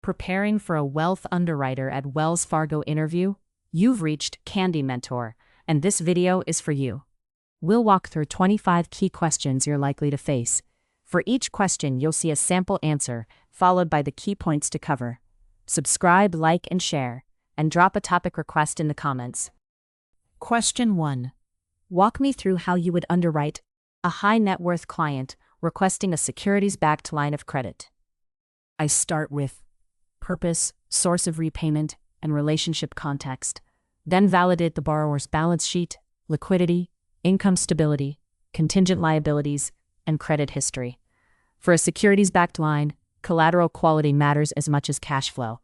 Preparing for a Wealth Underwriter at Wells Fargo interview? You've reached Candy Mentor, and this video is for you. We'll walk through 25 key questions you're likely to face. For each question, you'll see a sample answer, followed by the key points to cover. Subscribe, like, and share, and drop a topic request in the comments. Question 1. Walk me through how you would underwrite a high net worth client requesting a securities-backed line of credit. I start with purpose, source of repayment, and relationship context. Then validate the borrower's balance sheet, liquidity, income stability, contingent liabilities, and credit history. For a securities-backed line, collateral quality matters as much as cash flow.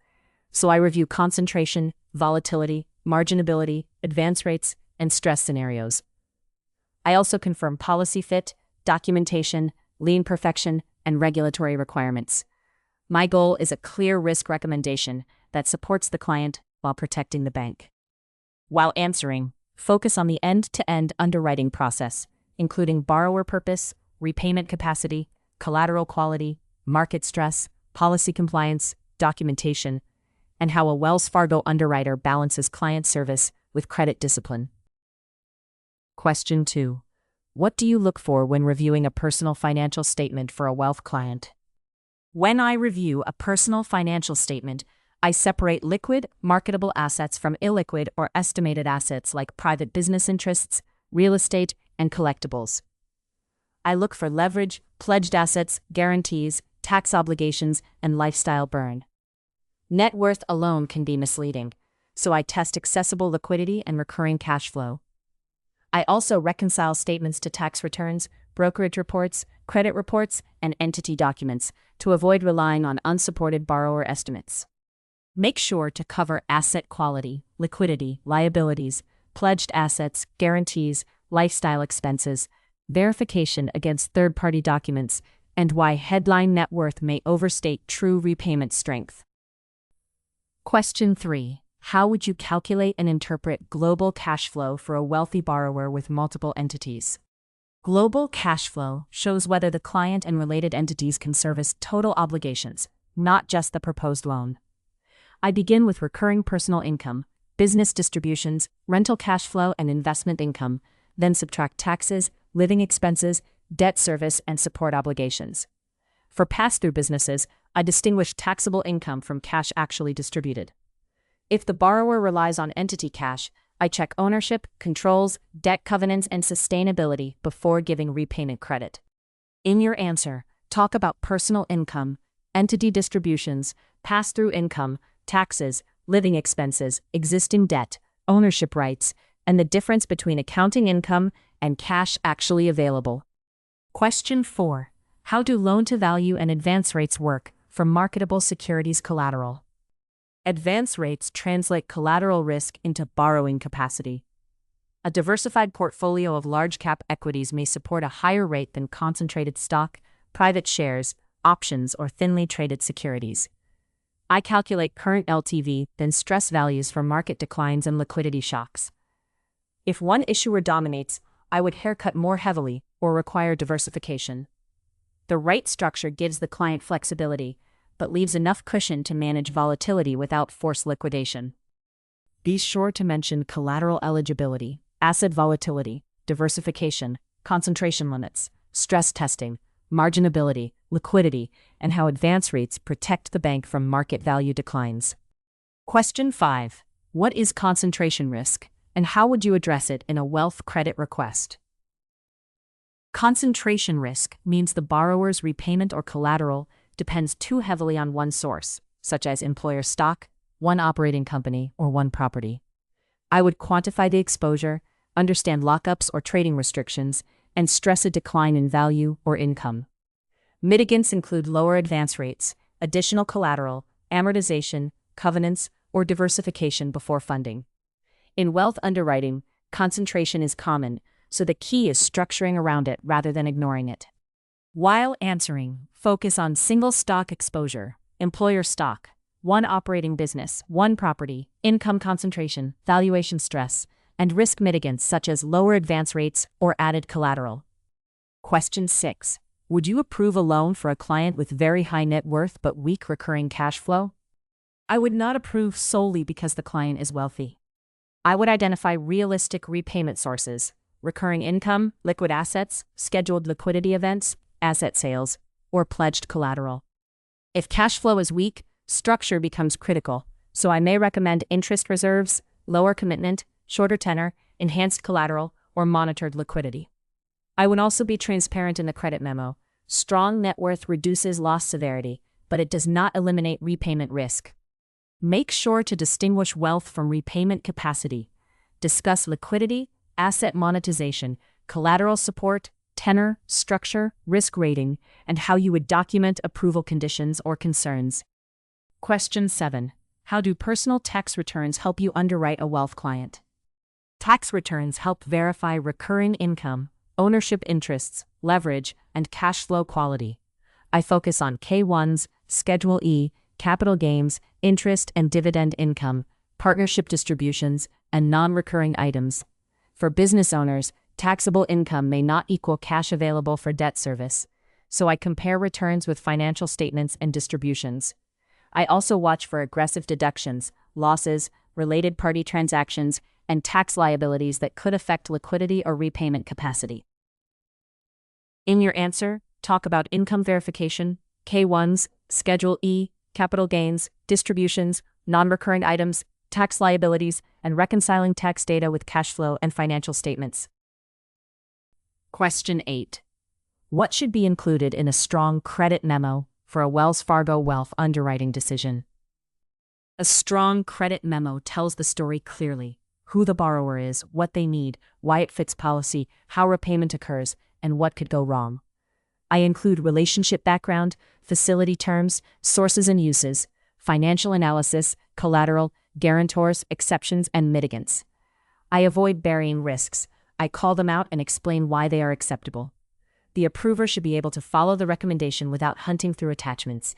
So I review concentration, volatility, marginability, advance rates, and stress scenarios. I also confirm policy fit, documentation, lien perfection, and regulatory requirements. My goal is a clear risk recommendation that supports the client while protecting the bank. While answering, focus on the end-to-end underwriting process, including borrower purpose, repayment capacity, collateral quality, market stress, policy compliance, documentation, and how a Wells Fargo underwriter balances client service with credit discipline. Question 2. What do you look for when reviewing a personal financial statement for a wealth client? When I review a personal financial statement, I separate liquid, marketable assets from illiquid or estimated assets like private business interests, real estate, and collectibles. I look for leverage, pledged assets, guarantees, tax obligations, and lifestyle burn. Net worth alone can be misleading, so I test accessible liquidity and recurring cash flow. I also reconcile statements to tax returns, brokerage reports, credit reports, and entity documents to avoid relying on unsupported borrower estimates. Make sure to cover asset quality, liquidity, liabilities, pledged assets, guarantees, lifestyle expenses, verification against third-party documents, and why headline net worth may overstate true repayment strength. Question 3. How would you calculate and interpret global cash flow for a wealthy borrower with multiple entities? Global cash flow shows whether the client and related entities can service total obligations, not just the proposed loan. I begin with recurring personal income, business distributions, rental cash flow, and investment income, then subtract taxes, living expenses, debt service, and support obligations. For pass-through businesses, I distinguish taxable income from cash actually distributed. If the borrower relies on entity cash, I check ownership, controls, debt covenants, and sustainability before giving repayment credit. In your answer, talk about personal income, entity distributions, pass-through income, taxes, living expenses, existing debt, ownership rights, and the difference between accounting income and cash actually available. Question 4. How do loan-to-value and advance rates work for marketable securities collateral? Advance rates translate collateral risk into borrowing capacity. A diversified portfolio of large-cap equities may support a higher rate than concentrated stock, private shares, options, or thinly traded securities. I calculate current LTV, then stress values for market declines and liquidity shocks. If one issuer dominates, I would haircut more heavily or require diversification. The right structure gives the client flexibility, but leaves enough cushion to manage volatility without forced liquidation. Be sure to mention collateral eligibility, asset volatility, diversification, concentration limits, stress testing, marginability, liquidity, and how advance rates protect the bank from market value declines. Question 5. What is concentration risk, and how would you address it in a wealth credit request? Concentration risk means the borrower's repayment or collateral depends too heavily on one source, such as employer stock, one operating company, or one property. I would quantify the exposure, understand lockups or trading restrictions, and stress a decline in value or income. Mitigants include lower advance rates, additional collateral, amortization, covenants, or diversification before funding. In wealth underwriting, concentration is common, so the key is structuring around it rather than ignoring it. While answering, focus on single stock exposure, employer stock, one operating business, one property, income concentration, valuation stress, and risk mitigants such as lower advance rates or added collateral. Question 6. Would you approve a loan for a client with very high net worth but weak recurring cash flow? I would not approve solely because the client is wealthy. I would identify realistic repayment sources, recurring income, liquid assets, scheduled liquidity events, asset sales, or pledged collateral. If cash flow is weak, structure becomes critical, so I may recommend interest reserves, lower commitment, shorter tenor, enhanced collateral, or monitored liquidity. I would also be transparent in the credit memo. Strong net worth reduces loss severity, but it does not eliminate repayment risk. Make sure to distinguish wealth from repayment capacity. Discuss liquidity, asset monetization, collateral support, tenor, structure, risk rating, and how you would document approval conditions or concerns. Question 7. How do personal tax returns help you underwrite a wealth client? Tax returns help verify recurring income, ownership interests, leverage, and cash flow quality. I focus on K1s, Schedule E, capital gains, interest and dividend income, partnership distributions, and non-recurring items. For business owners, taxable income may not equal cash available for debt service, so I compare returns with financial statements and distributions. I also watch for aggressive deductions, losses, related party transactions, and tax liabilities that could affect liquidity or repayment capacity. In your answer, talk about income verification, K1s, Schedule E, capital gains, distributions, non-recurring items, tax liabilities, and reconciling tax data with cash flow and financial statements. Question 8. What should be included in a strong credit memo for a Wells Fargo wealth underwriting decision? A strong credit memo tells the story clearly: who the borrower is, what they need, why it fits policy, how repayment occurs, and what could go wrong. I include relationship background, facility terms, sources and uses, financial analysis, collateral, guarantors, exceptions, and mitigants. I avoid burying risks. I call them out and explain why they are acceptable. The approver should be able to follow the recommendation without hunting through attachments.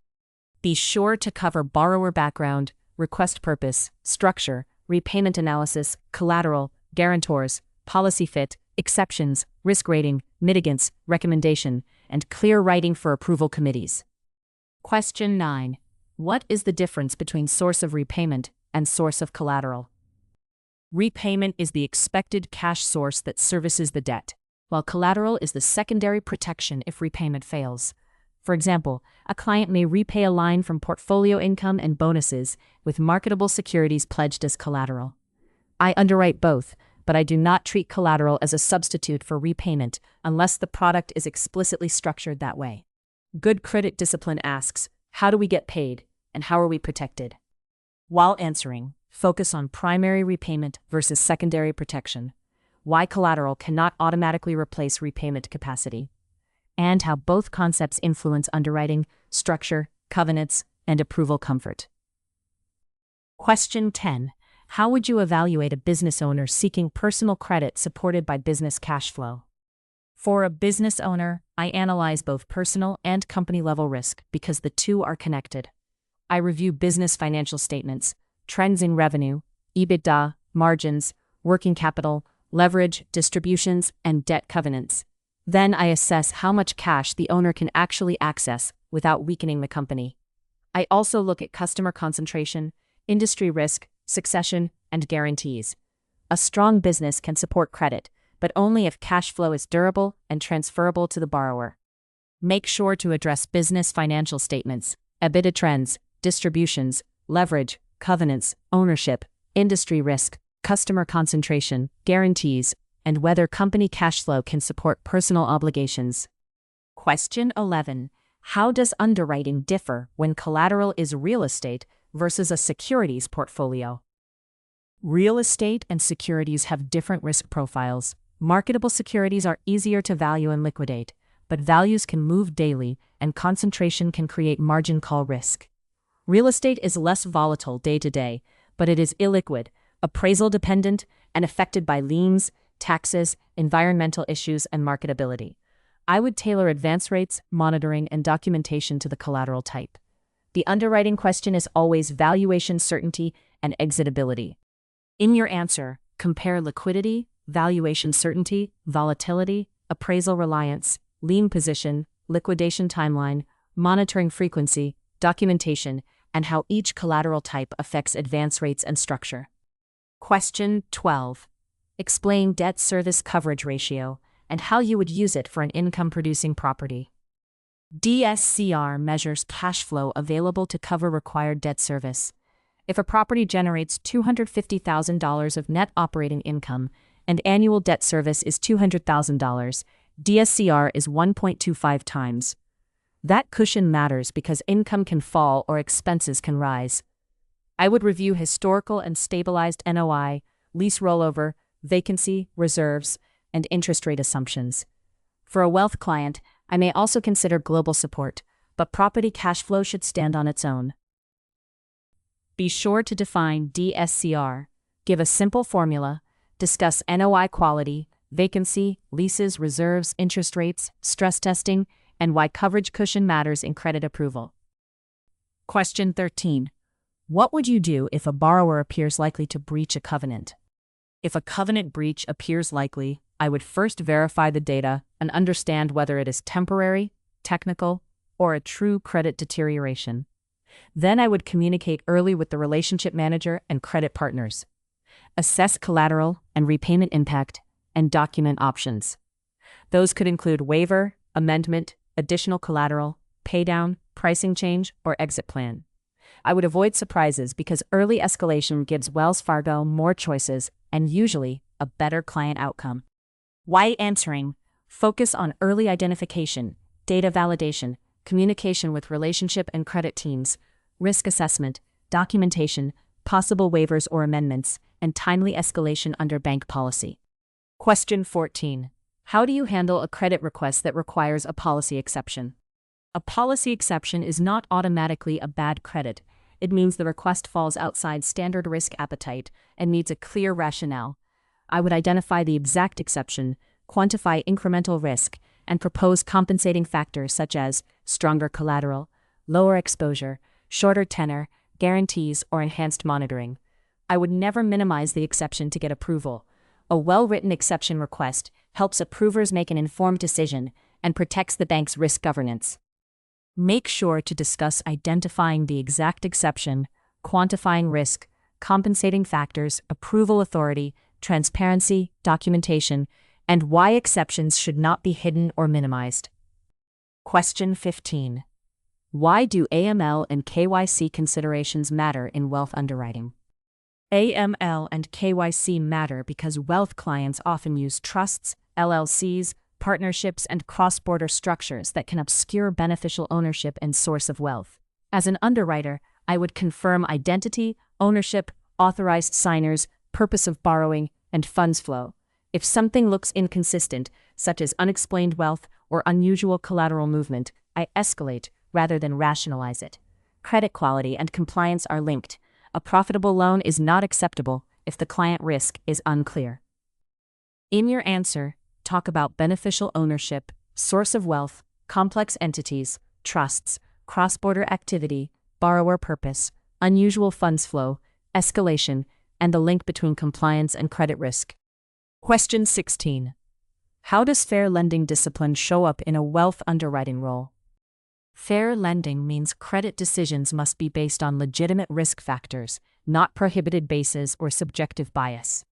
Be sure to cover borrower background, request purpose, structure, repayment analysis, collateral, guarantors, policy fit, exceptions, risk rating, mitigants, recommendation, and clear writing for approval committees. Question 9. What is the difference between source of repayment and source of collateral? Repayment is the expected cash source that services the debt, while collateral is the secondary protection if repayment fails. For example, a client may repay a line from portfolio income and bonuses with marketable securities pledged as collateral. I underwrite both, but I do not treat collateral as a substitute for repayment unless the product is explicitly structured that way. Good credit discipline asks, how do we get paid, and how are we protected? While answering, focus on primary repayment versus secondary protection, why collateral cannot automatically replace repayment capacity, and how both concepts influence underwriting, structure, covenants, and approval comfort. Question 10. How would you evaluate a business owner seeking personal credit supported by business cash flow? For a business owner, I analyze both personal and company-level risk because the two are connected. I review business financial statements, trends in revenue, EBITDA, margins, working capital, leverage, distributions, and debt covenants. Then I assess how much cash the owner can actually access without weakening the company. I also look at customer concentration, industry risk, succession, and guarantees. A strong business can support credit, but only if cash flow is durable and transferable to the borrower. Make sure to address business financial statements, EBITDA trends, distributions, leverage, covenants, ownership, industry risk, customer concentration, guarantees, and whether company cash flow can support personal obligations. Question 11. How does underwriting differ when collateral is real estate versus a securities portfolio? Real estate and securities have different risk profiles. Marketable securities are easier to value and liquidate, but values can move daily and concentration can create margin call risk. Real estate is less volatile day to day, but it is illiquid, appraisal dependent, and affected by liens, taxes, environmental issues, and marketability. I would tailor advance rates, monitoring, and documentation to the collateral type. The underwriting question is always valuation certainty and exitability. In your answer, compare liquidity, valuation certainty, volatility, appraisal reliance, lien position, liquidation timeline, monitoring frequency, documentation, and how each collateral type affects advance rates and structure. Question 12. Explain debt service coverage ratio and how you would use it for an income-producing property. DSCR measures cash flow available to cover required debt service. If a property generates $250,000 of net operating income and annual debt service is $200,000, DSCR is 1.25 times. That cushion matters because income can fall or expenses can rise. I would review historical and stabilized NOI, lease rollover, vacancy, reserves, and interest rate assumptions. For a wealth client, I may also consider global support, but property cash flow should stand on its own. Be sure to define DSCR, give a simple formula, discuss NOI quality, vacancy, leases, reserves, interest rates, stress testing, and why coverage cushion matters in credit approval. Question 13. What would you do if a borrower appears likely to breach a covenant? If a covenant breach appears likely, I would first verify the data and understand whether it is temporary, technical, or a true credit deterioration. Then I would communicate early with the relationship manager and credit partners. Assess collateral and repayment impact, and document options. Those could include waiver, amendment, additional collateral, paydown, pricing change, or exit plan. I would avoid surprises because early escalation gives Wells Fargo more choices and usually a better client outcome. Why answering? Focus on early identification, data validation, communication with relationship and credit teams, risk assessment, documentation, possible waivers or amendments, and timely escalation under bank policy. Question 14. How do you handle a credit request that requires a policy exception? A policy exception is not automatically a bad credit. It means the request falls outside standard risk appetite and needs a clear rationale. I would identify the exact exception, quantify incremental risk, and propose compensating factors such as stronger collateral, lower exposure, shorter tenor, guarantees, or enhanced monitoring. I would never minimize the exception to get approval. A well-written exception request helps approvers make an informed decision and protects the bank's risk governance. Make sure to discuss identifying the exact exception, quantifying risk, compensating factors, approval authority, transparency, documentation, and why exceptions should not be hidden or minimized. Question 15. Why do AML and KYC considerations matter in wealth underwriting? AML and KYC matter because wealth clients often use trusts, LLCs, partnerships, and cross-border structures that can obscure beneficial ownership and source of wealth. As an underwriter, I would confirm identity, ownership, authorized signers, purpose of borrowing, and funds flow. If something looks inconsistent, such as unexplained wealth or unusual collateral movement, I escalate rather than rationalize it. Credit quality and compliance are linked. A profitable loan is not acceptable if the client risk is unclear. In your answer, talk about beneficial ownership, source of wealth, complex entities, trusts, cross-border activity, borrower purpose, unusual funds flow, escalation, and the link between compliance and credit risk. Question 16. How does fair lending discipline show up in a wealth underwriting role? Fair lending means credit decisions must be based on legitimate risk factors, not prohibited bases or subjective bias.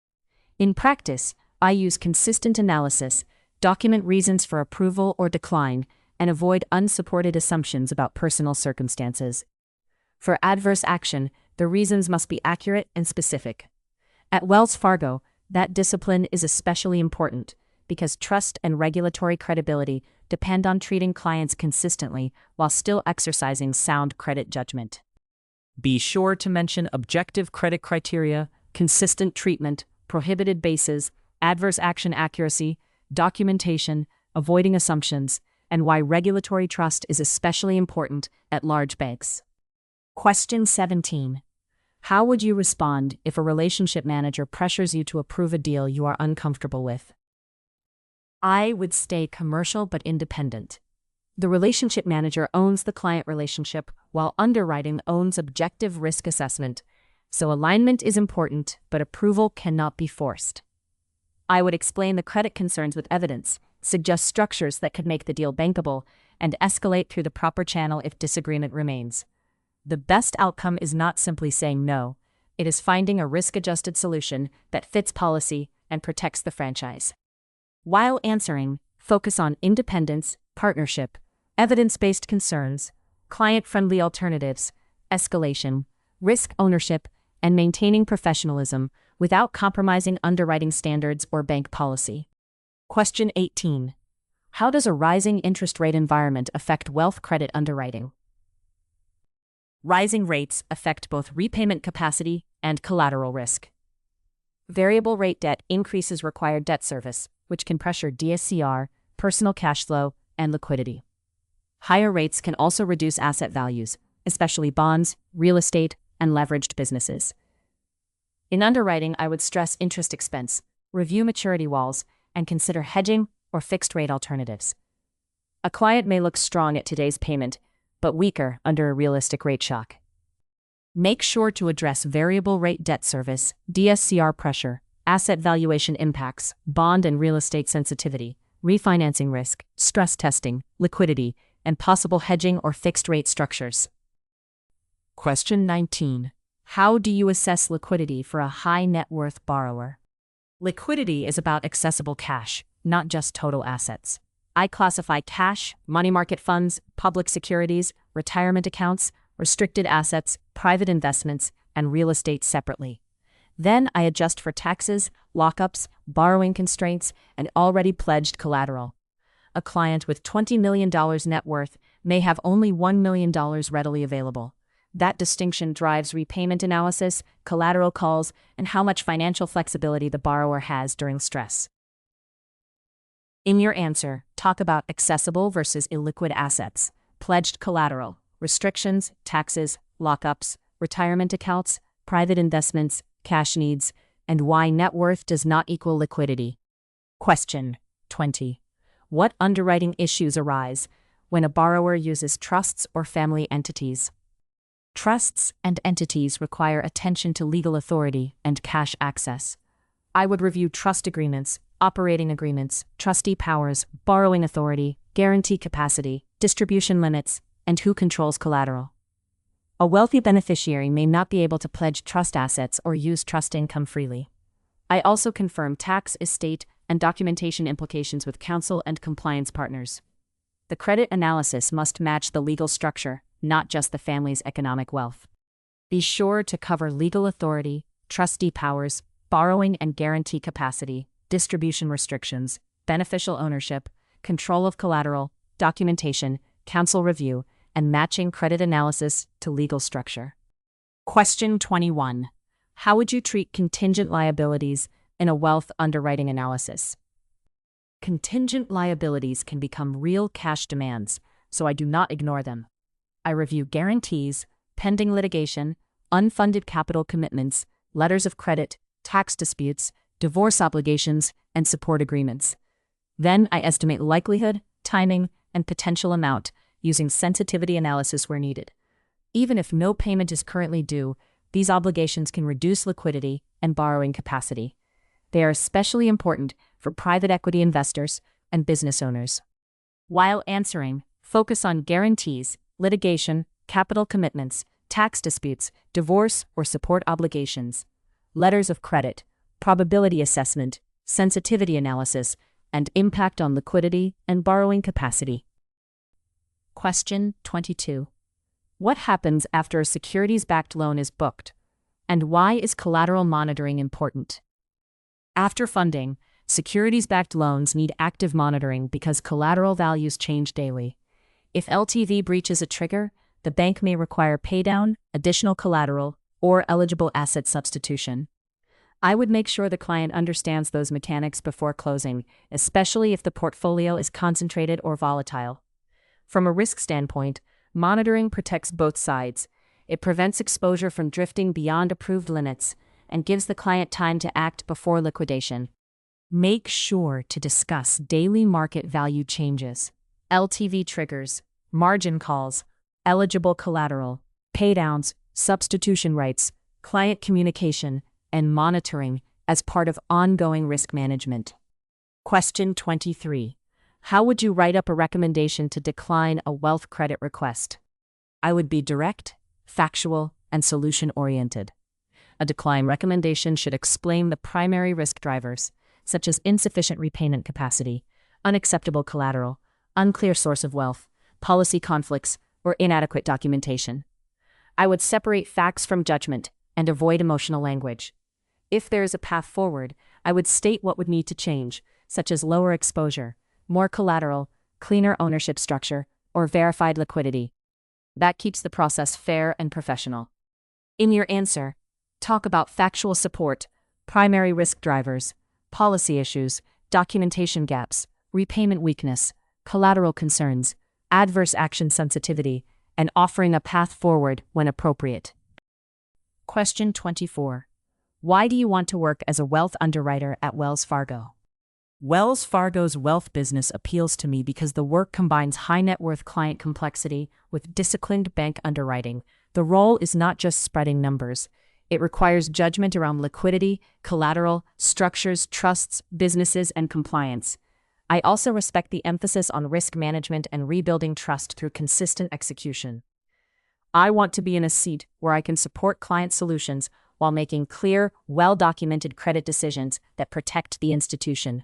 In practice, I use consistent analysis, document reasons for approval or decline, and avoid unsupported assumptions about personal circumstances. For adverse action, the reasons must be accurate and specific. At Wells Fargo, that discipline is especially important because trust and regulatory credibility depend on treating clients consistently while still exercising sound credit judgment. Be sure to mention objective credit criteria, consistent treatment, prohibited bases, adverse action accuracy, documentation, avoiding assumptions, and why regulatory trust is especially important at large banks. Question 17. How would you respond if a relationship manager pressures you to approve a deal you are uncomfortable with? I would stay commercial but independent. The relationship manager owns the client relationship, while underwriting owns objective risk assessment, so alignment is important, but approval cannot be forced. I would explain the credit concerns with evidence, suggest structures that could make the deal bankable, and escalate through the proper channel if disagreement remains. The best outcome is not simply saying no, it is finding a risk-adjusted solution that fits policy and protects the franchise. While answering, focus on independence, partnership, evidence-based concerns, client-friendly alternatives, escalation, risk ownership, and maintaining professionalism without compromising underwriting standards or bank policy. Question 18. How does a rising interest rate environment affect wealth credit underwriting? Rising rates affect both repayment capacity and collateral risk. Variable rate debt increases required debt service, which can pressure DSCR, personal cash flow, and liquidity. Higher rates can also reduce asset values, especially bonds, real estate, and leveraged businesses. In underwriting, I would stress interest expense, review maturity walls, and consider hedging or fixed-rate alternatives. A client may look strong at today's payment, but weaker under a realistic rate shock. Make sure to address variable rate debt service, DSCR pressure, asset valuation impacts, bond and real estate sensitivity, refinancing risk, stress testing, liquidity, and possible hedging or fixed-rate structures. Question 19. How do you assess liquidity for a high-net-worth borrower? Liquidity is about accessible cash, not just total assets. I classify cash, money market funds, public securities, retirement accounts, restricted assets, private investments, and real estate separately. Then I adjust for taxes, lockups, borrowing constraints, and already pledged collateral. A client with $20 million net worth may have only $1 million readily available. That distinction drives repayment analysis, collateral calls, and how much financial flexibility the borrower has during stress. In your answer, talk about accessible versus illiquid assets, pledged collateral, restrictions, taxes, lockups, retirement accounts, private investments, cash needs, and why net worth does not equal liquidity. Question 20. What underwriting issues arise when a borrower uses trusts or family entities? Trusts and entities require attention to legal authority and cash access. I would review trust agreements, operating agreements, trustee powers, borrowing authority, guarantee capacity, distribution limits, and who controls collateral. A wealthy beneficiary may not be able to pledge trust assets or use trust income freely. I also confirm tax, estate, and documentation implications with counsel and compliance partners. The credit analysis must match the legal structure, not just the family's economic wealth. Be sure to cover legal authority, trustee powers, borrowing and guarantee capacity, distribution restrictions, beneficial ownership, control of collateral, documentation, counsel review, and matching credit analysis to legal structure. Question 21. How would you treat contingent liabilities in a wealth underwriting analysis? Contingent liabilities can become real cash demands, so I do not ignore them. I review guarantees, pending litigation, unfunded capital commitments, letters of credit, tax disputes, divorce obligations, and support agreements. Then I estimate likelihood, timing, and potential amount using sensitivity analysis where needed. Even if no payment is currently due, these obligations can reduce liquidity and borrowing capacity. They are especially important for private equity investors and business owners. While answering, focus on guarantees, litigation, capital commitments, tax disputes, divorce or support obligations, letters of credit, probability assessment, sensitivity analysis, and impact on liquidity and borrowing capacity. Question 22. What happens after a securities-backed loan is booked? And why is collateral monitoring important? After funding, securities-backed loans need active monitoring because collateral values change daily. If LTV breaches a trigger, the bank may require paydown, additional collateral, or eligible asset substitution. I would make sure the client understands those mechanics before closing, especially if the portfolio is concentrated or volatile. From a risk standpoint, monitoring protects both sides. It prevents exposure from drifting beyond approved limits and gives the client time to act before liquidation. Make sure to discuss daily market value changes, LTV triggers, margin calls, eligible collateral, paydowns, substitution rights, client communication, and monitoring as part of ongoing risk management. Question 23. How would you write up a recommendation to decline a wealth credit request? I would be direct, factual, and solution-oriented. A decline recommendation should explain the primary risk drivers, such as insufficient repayment capacity, unacceptable collateral, unclear source of wealth, policy conflicts, or inadequate documentation. I would separate facts from judgment and avoid emotional language. If there is a path forward, I would state what would need to change, such as lower exposure, more collateral, cleaner ownership structure, or verified liquidity. That keeps the process fair and professional. In your answer, talk about factual support, primary risk drivers, policy issues, documentation gaps, repayment weakness, collateral concerns, adverse action sensitivity, and offering a path forward when appropriate. Question 24. Why do you want to work as a wealth underwriter at Wells Fargo? Wells Fargo's wealth business appeals to me because the work combines high net worth client complexity with disciplined bank underwriting. The role is not just spreading numbers. It requires judgment around liquidity, collateral, structures, trusts, businesses, and compliance. I also respect the emphasis on risk management and rebuilding trust through consistent execution. I want to be in a seat where I can support client solutions while making clear, well-documented credit decisions that protect the institution.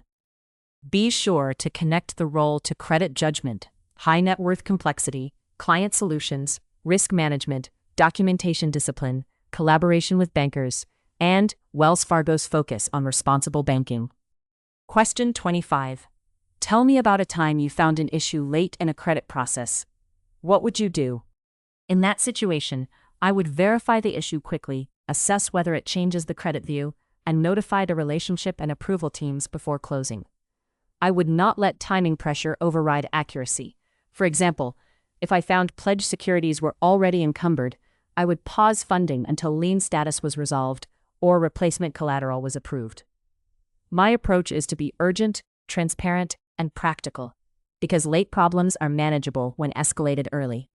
Be sure to connect the role to credit judgment, high net worth complexity, client solutions, risk management, documentation discipline, collaboration with bankers, and Wells Fargo's focus on responsible banking. Question 25. Tell me about a time you found an issue late in a credit process. What would you do? In that situation, I would verify the issue quickly, assess whether it changes the credit view, and notify the relationship and approval teams before closing. I would not let timing pressure override accuracy. For example, if I found pledged securities were already encumbered, I would pause funding until lien status was resolved or replacement collateral was approved. My approach is to be urgent, transparent, and practical, because late problems are manageable when escalated early.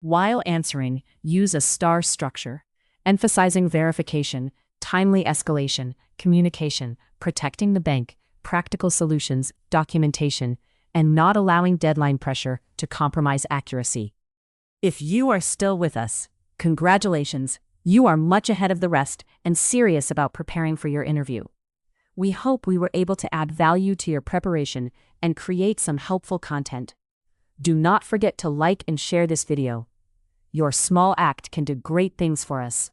While answering, use a STAR structure, emphasizing verification, timely escalation, communication, protecting the bank, practical solutions, documentation, and not allowing deadline pressure to compromise accuracy. If you are still with us, congratulations, you are much ahead of the rest and serious about preparing for your interview. We hope we were able to add value to your preparation and create some helpful content. Do not forget to like and share this video. Your small act can do great things for us.